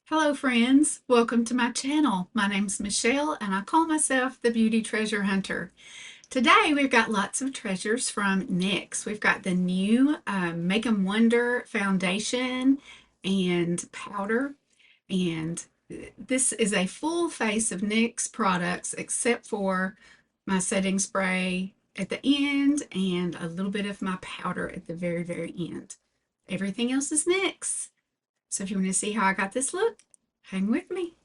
Hello friends, welcome to my channel. My name's Michelle and I call myself the Beauty Treasure Hunter. Today we've got lots of treasures from NYX. We've got the new Make 'em Wonder foundation and powder, and this is a full face of NYX products except for my setting spray at the end and a little bit of my powder at the very end. Everything else is NYX. So if you want to see how I got this look, hang with me.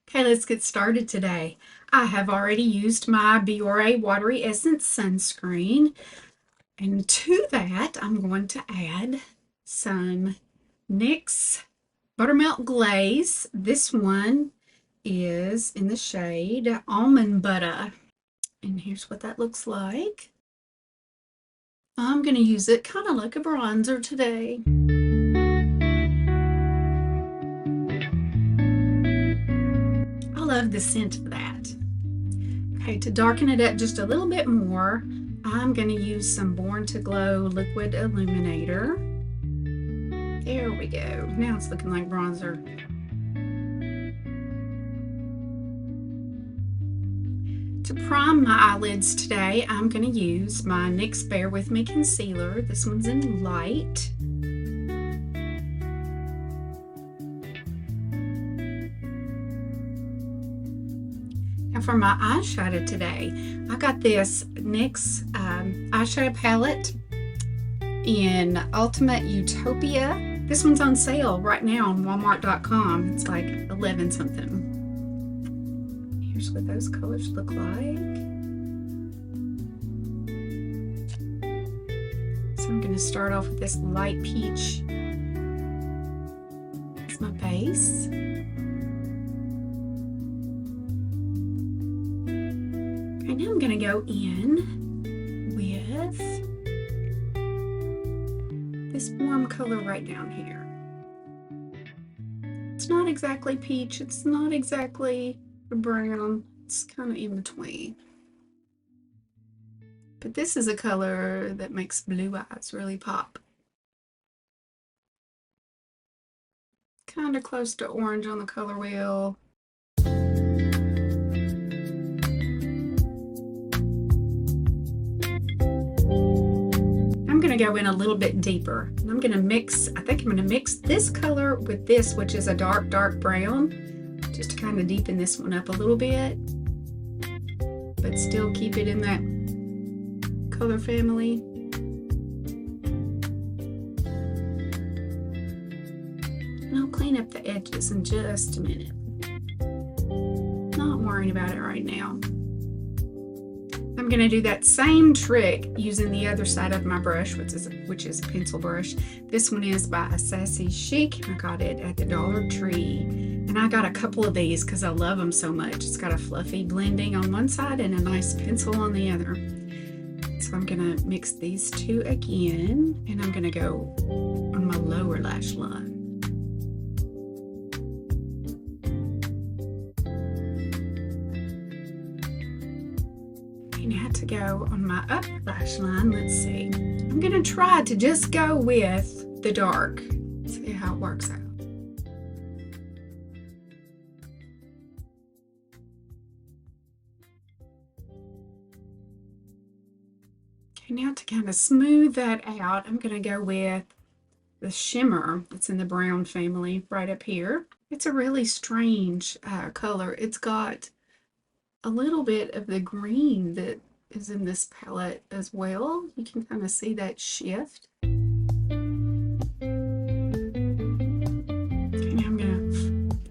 Okay, let's get started today. I have already used my Bioré Watery Essence Sunscreen. And to that, I'm going to add some NYX Buttermilk Glaze. This one is in the shade Almond Butter, and here's what that looks like. I'm going to use it kind of like a bronzer today. I love the scent of that. Okay, to darken it up just a little bit more, I'm going to use some Born to Glow Liquid Illuminator. There we go. Now it's looking like bronzer. To prime my eyelids today, I'm going to use my NYX Bear With Me concealer. This one's in light. And for my eyeshadow today, I got this NYX eyeshadow palette in Ultimate Utopia. This one's on sale right now on Walmart.com. It's like 11 something. Here's what those colors look like. So I'm going to start off with this light peach as my base. Okay, now I'm going to go in with this warm color right down here. It's not exactly peach, it's not exactly brown, it's kind of in between. But this is a color that makes blue eyes really pop. Kind of close to orange on the color wheel. I'm going to go in a little bit deeper. And I'm going to mix, I think I'm going to mix this color with this, which is a dark brown, just to kind of deepen this one up a little bit, but still keep it in that color family. And I'll clean up the edges in just a minute. Not worrying about it right now. I'm going to do that same trick using the other side of my brush, which is a pencil brush. This one is by Sassy Chic. I got it at the Dollar Tree. And I got a couple of these because I love them so much. It's got a fluffy blending on one side and a nice pencil on the other. So I'm going to mix these two again, and I'm going to go on my lower lash line. Okay, now to go on my upper lash line, let's see. I'm going to try to just go with the dark. See how it works out. Now to kind of smooth that out, I'm going to go with the shimmer that's in the brown family right up here. It's a really strange color. It's got a little bit of the green that is in this palette as well. You can kind of see that shift. Okay, now I'm going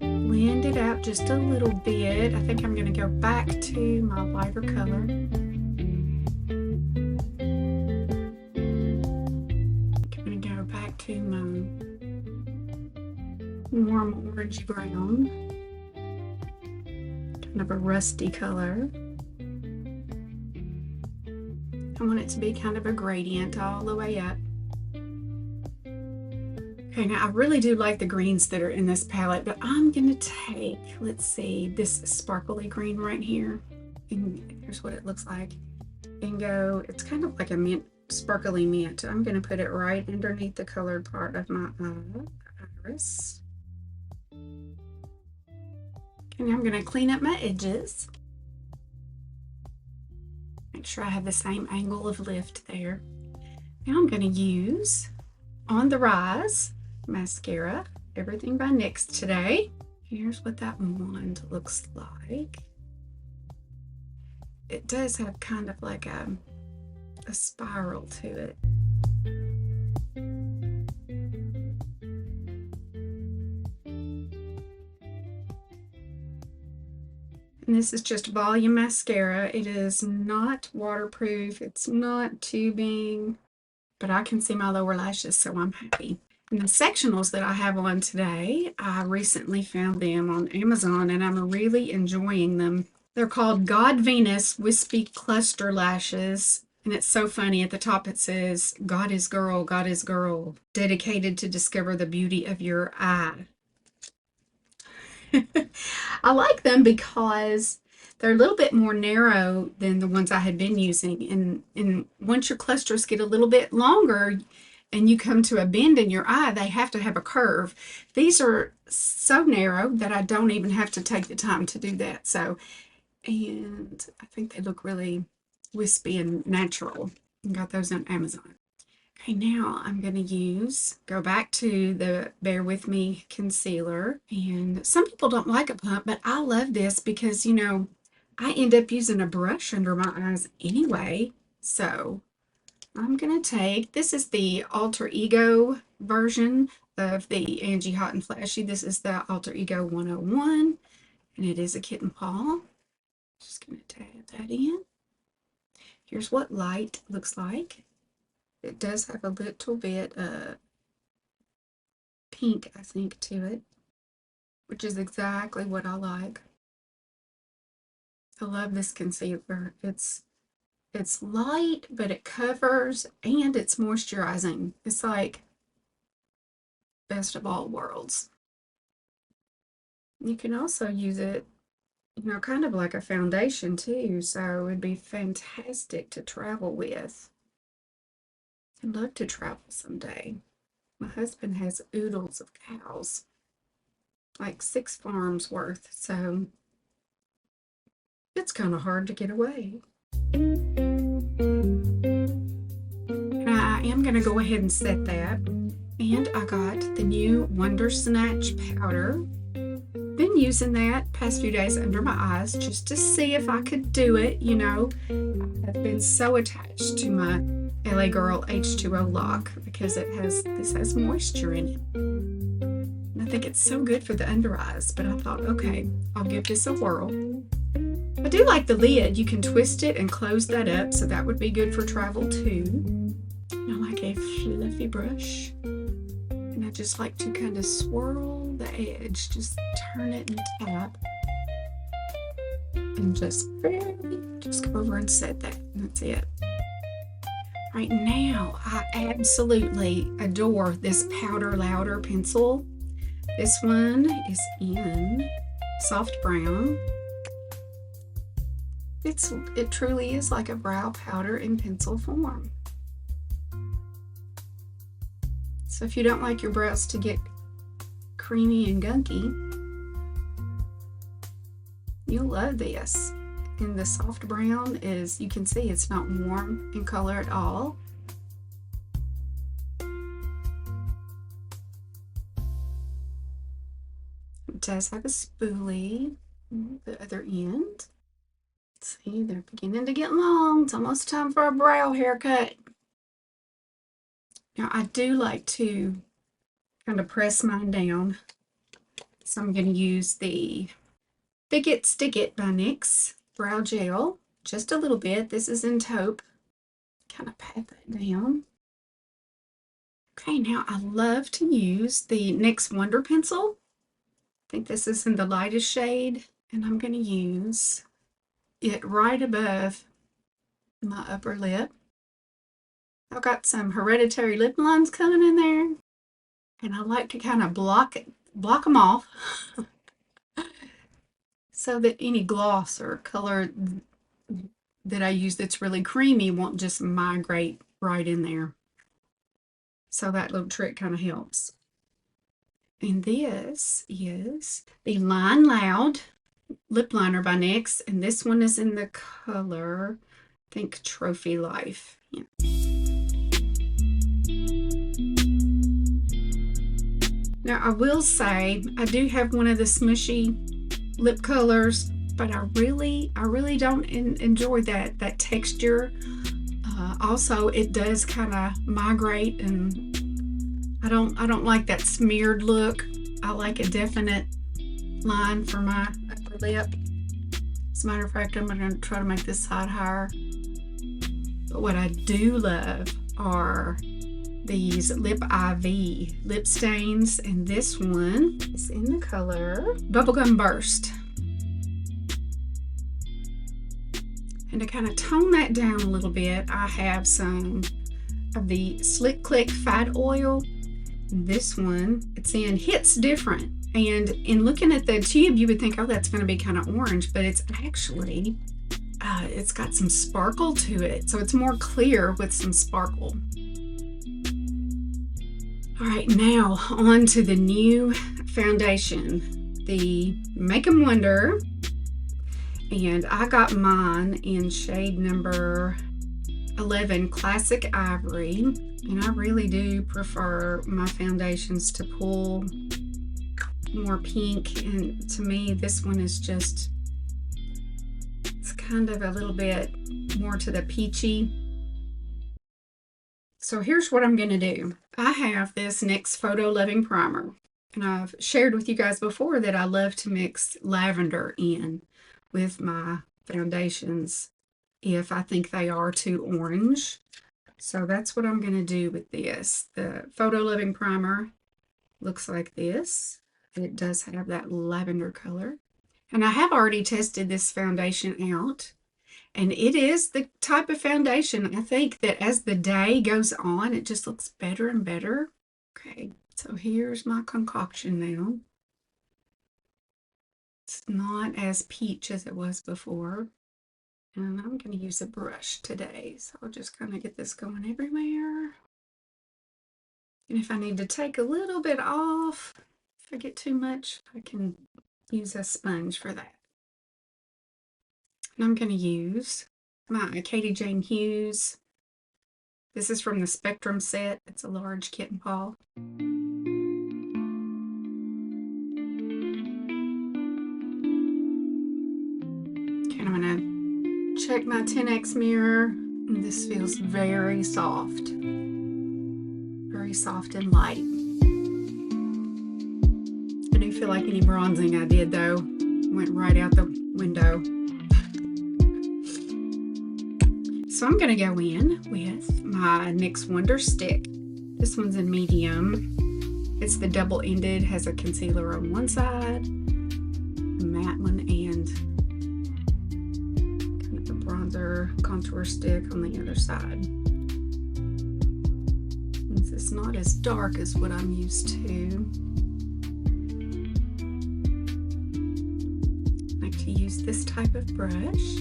to blend it out just a little bit. I think I'm going to go back to my lighter color. To my warm orangey brown, kind of a rusty color. I want it to be kind of a gradient all the way up. Okay, now I really do like the greens that are in this palette, but I'm going to take, let's see, this sparkly green right here. And here's what it looks like. and go, it's kind of like a mint, sparkly mint. I'm going to put it right underneath the colored part of my iris. And I'm going to clean up my edges. Make sure I have the same angle of lift there. Now I'm going to use On the Rise mascara, everything by NYX today. Here's what that wand looks like. It does have kind of like a spiral to it. And this is just volume mascara. It is not waterproof. It's not tubing, but I can see my lower lashes, so I'm happy. And the sectionals that I have on today, I recently found them on Amazon, and I'm really enjoying them. They're called God Venus Wispy Cluster Lashes. And it's so funny. At the top it says, God is girl, dedicated to discover the beauty of your eye. I like them because they're a little bit more narrow than the ones I had been using. And once your clusters get a little bit longer and you come to a bend in your eye, they have to have a curve. These are so narrow that I don't even have to take the time to do that. So, and I think they look really wispy and natural. I got those on Amazon. Okay, now I'm going to go back to the Bear With Me concealer. And some people don't like a pump, but I love this because, you know, I end up using a brush under my eyes anyway. So I'm going to take, this is the Alter Ego version of the Angie Hot and Flashy. This is the Alter Ego 101, and it is a kitten paw. Just going to tab that in. Here's what light looks like. It does have a little bit of pink, I think, to it, which is exactly what I like. I love this concealer. It's light, but it covers and it's moisturizing. It's like best of all worlds. You can also use it, you know, kind of like a foundation too, so it'd be fantastic to travel with. I'd love to travel someday. My husband has oodles of cows, like 6 farms worth, so it's kind of hard to get away. And I am going to go ahead and set that. And I got the new Wonder Snatch powder. Been using that past few days under my eyes just to see if I could do it. You know, I've been so attached to my LA Girl H2O lock because this has moisture in it. And I think it's so good for the under eyes, but I thought, okay, I'll give this a whirl. I do like the lid. You can twist it and close that up, so that would be good for travel too. I like a fluffy brush, and I just like to kind of swirl the edge, just turn it and tap, and just go over and set that, and that's it. Right now, I absolutely adore this Powder Louder pencil. This one is in soft brown. It truly is like a brow powder in pencil form. So if you don't like your brows to get creamy and gunky, you'll love this. And the soft brown is, you can see it's not warm in color at all. It does have a spoolie on the other end. See, they're beginning to get long. It's almost time for a brow haircut. Now, I do like to kind of press mine down. So I'm going to use the Thick It Stick It by NYX brow gel. Just a little bit. This is in taupe. Kind of pat that down. Okay, now I love to use the NYX Wonder Pencil. I think this is in the lightest shade. And I'm going to use it right above my upper lip. I've got some hereditary lip lines coming in there, and I like to kind of block them off so that any gloss or color that I use that's really creamy won't just migrate right in there. So that little trick kind of helps. And this is the Line Loud lip liner by NYX, and this one is in the color, I think, Trophy Life. Yeah. Now I will say I do have one of the smushy lip colors, but I really don't enjoy that texture. Also, it does kind of migrate, and I don't like that smeared look. I like a definite line for my upper lip. As a matter of fact, I'm going to try to make this side higher. But what I do love are these Lip IV lip stains, and this one is in the color Bubblegum Burst. And to kind of tone that down a little bit, I have some of the Slick Click Fat Oil. This one, it's in Hits Different. And in looking at the tube, you would think, oh, that's going to be kind of orange, but it's actually, it's got some sparkle to it. So it's more clear with some sparkle. All right, now on to the new foundation, the Make 'em Wonder. And I got mine in shade number 11, Classic Ivory. And I really do prefer my foundations to pull more pink. And to me, this one is just, it's kind of a little bit more to the peachy. So here's what I'm going to do. I have this NYX Photo Loving Primer. And I've shared with you guys before that I love to mix lavender in with my foundations if I think they are too orange. So that's what I'm going to do with this. The Photo Loving Primer looks like this. It does have that lavender color. And I have already tested this foundation out. And it is the type of foundation, I think, that as the day goes on, it just looks better and better. Okay, so here's my concoction now. It's not as peach as it was before. And I'm going to use a brush today. So I'll just kind of get this going everywhere. And if I need to take a little bit off, if I get too much, I can use a sponge for that. And I'm going to use my Katie Jane Hughes. This is from the Spectrum set. It's a large kitten paw. Check my 10x mirror, and this feels very soft and light. I do feel like any bronzing I did though went right out the window. So I'm going to go in with my NYX Wonder Stick. This one's in medium. It's the double-ended, has a concealer on one side, a matte one, and bronzer contour stick on the other side. It's not as dark as what I'm used to. I like to use this type of brush,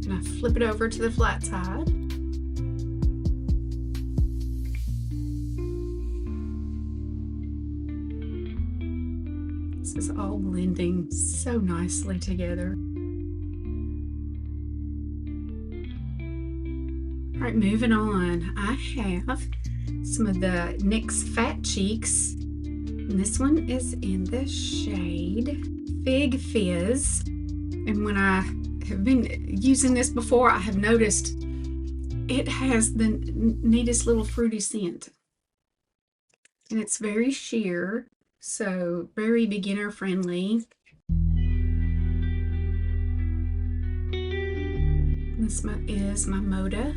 and I flip it over to the flat side. This is all blending so nicely together. All right, moving on. I have some of the NYX Fat Cheeks, and this one is in the shade Fig Fizz. And when I have been using this before, I have noticed it has the neatest little fruity scent. And it's very sheer, so very beginner friendly. This is my Moda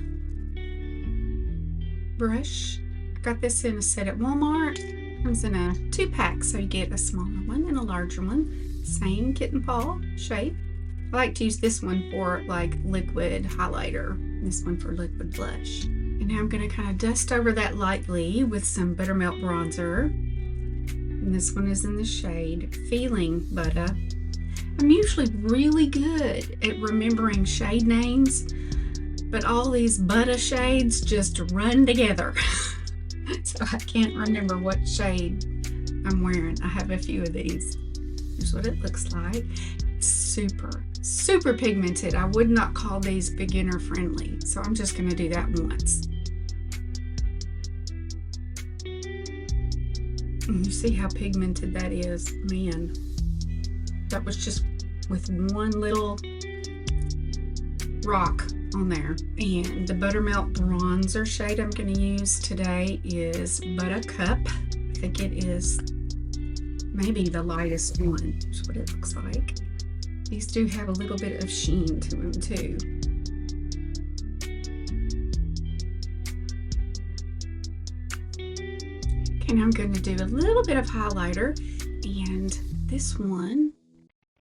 brush. I got this in a set at Walmart. It comes in a 2-pack, so you get a smaller one and a larger one. Same kitten paw shape. I like to use this one for like liquid highlighter, this one for liquid blush. And now I'm going to kind of dust over that lightly with some Buttermilk bronzer. And this one is in the shade Feeling Butter. I'm usually really good at remembering shade names, but all these Butter shades just run together. So I can't remember what shade I'm wearing. I have a few of these. Here's what it looks like. Super pigmented. I would not call these beginner friendly, so I'm just going to do that once. And you see how pigmented that is? Man, that was just with one little rock on there. And the Buttermelt bronzer shade I'm going to use today is Buttercup. I think it is maybe the lightest one. That's what it looks like. These do have a little bit of sheen to them too. Okay, now I'm going to do a little bit of highlighter, and this one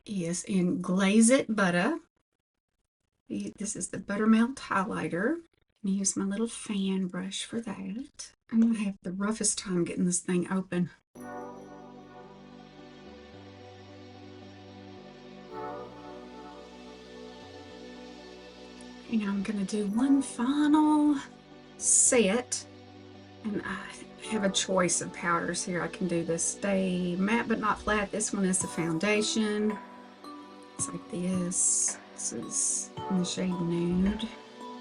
is in Glaze It Butter. This is the Buttermelt highlighter. I'm going to use my little fan brush for that. I'm going to have the roughest time getting this thing open. And I'm going to do one final set, and I have a choice of powders here. I can do the Stay Matte But Not Flat. This one is the foundation. It's like this. This is in the shade Nude.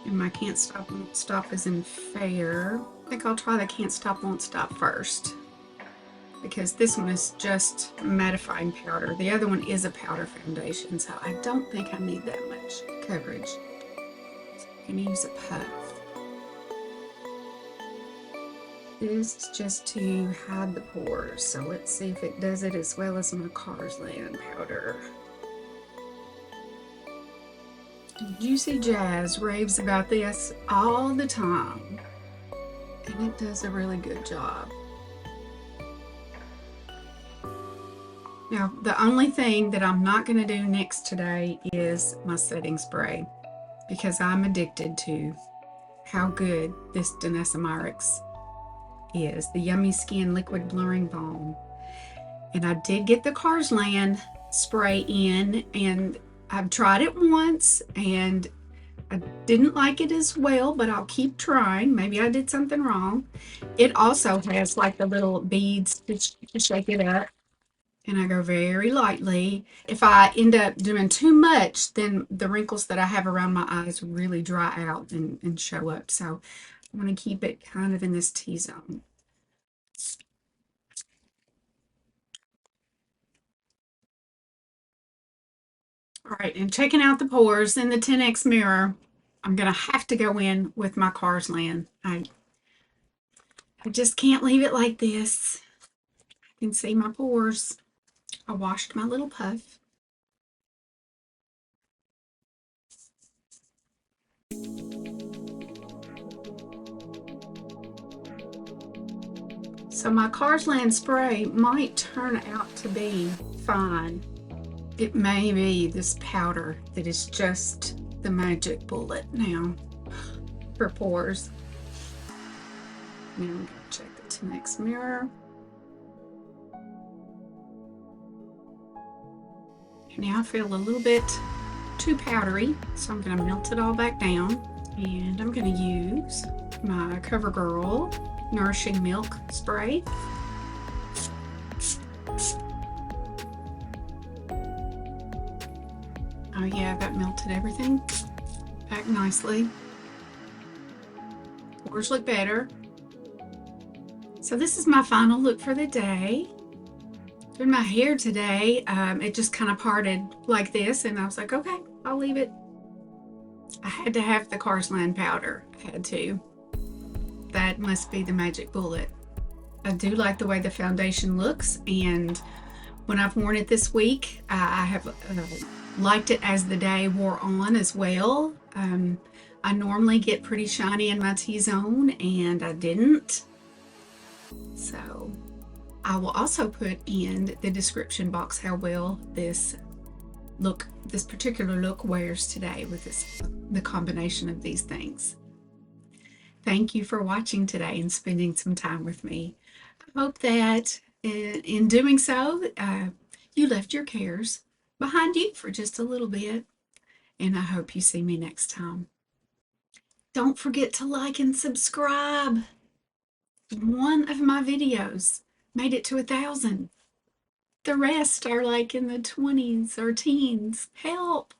And my Can't Stop Won't Stop is in Fair. I think I'll try the Can't Stop Won't Stop first, because this one is just mattifying powder. The other one is a powder foundation, so I don't think I need that much coverage. I'm going to use a puff. This is just to hide the pores, so let's see if it does it as well as my Carsland powder. Juicy Jazz raves about this all the time, and it does a really good job. Now, the only thing that I'm not going to do next today is my setting spray, because I'm addicted to how good this Danessa Myricks is, the Yummy Skin Liquid Blurring Balm. And I did get the Carsland spray in, and I've tried it once, and I didn't like it as well, but I'll keep trying. Maybe I did something wrong. It also has like the little beads to shake it up. And I go very lightly. If I end up doing too much, then the wrinkles that I have around my eyes really dry out and show up. So I want to keep it kind of in this T-zone. All right, and checking out the pores in the 10X mirror, I'm going to have to go in with my Carsland. I just can't leave it like this. I can see my pores. I washed my little puff. So my Carsland spray might turn out to be fine. It may be this powder that is just the magic bullet now for pores. Now I'm going to check the 10X mirror. Now I feel a little bit too powdery, so I'm going to melt it all back down. And I'm going to use my CoverGirl Nourishing Milk spray. Oh yeah, that melted everything back nicely. Pores look better. So this is my final look for the day. Doing my hair today, it just kind of parted like this, and I was like, okay, I'll leave it. I had to have the Carsland powder. I had to. That must be the magic bullet. I do like the way the foundation looks, and when I've worn it this week, I have liked it as the day wore on as well. I normally get pretty shiny in my T-zone, and I didn't. So I will also put in the description box how well this particular look wears today with the combination of these things. Thank you for watching today and spending some time with me. I hope that in doing so, you left your cares behind you for just a little bit, and I hope you see me next time. Don't forget to like and subscribe. One of my videos made it to 1,000. The rest are like in the 20s or teens. Help!